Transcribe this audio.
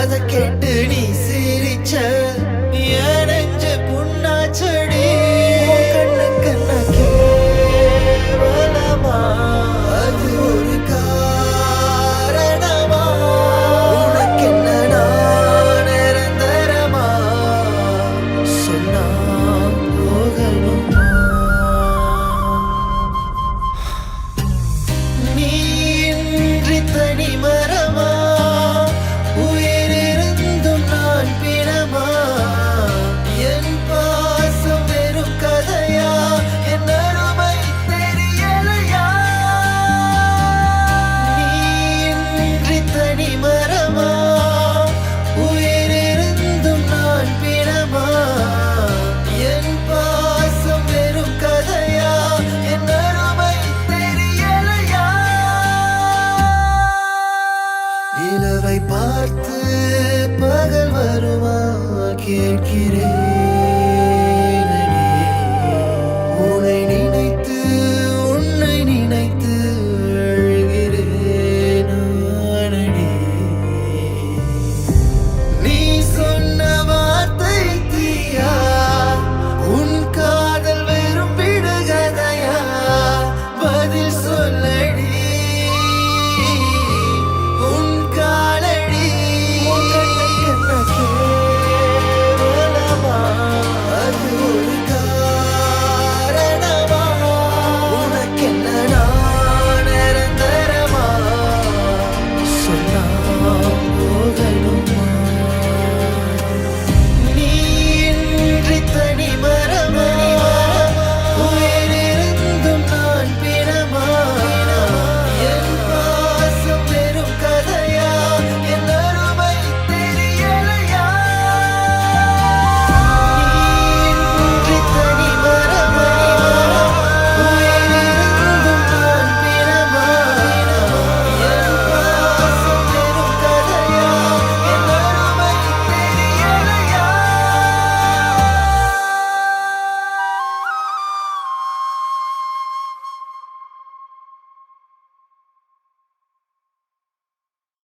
அத கேட்டு நீ சிரிச்ச என் நெஞ்சு புண்ணாச்சடி உன் கண்ணுக்கு நான் கேவலமா அது ஒரு காரணமா உனக்கு என்ன நான் நிரந்தரமா சொன்னா போகணுமா நீ இன்றி தனி மரமா உயிரிருந்தும் நான் பிணமா என் பாசம் வெறும் கதையா என் அருமை தெரியலையா நீ இன்றி தனி மரமா உயிரிருந்தும் நான் பிணமா என் பாசம் வெறும் கதையா என் அருமை தெரியலையா நிலவை பார்த்து பகல் வருமா கேட்கிறேன்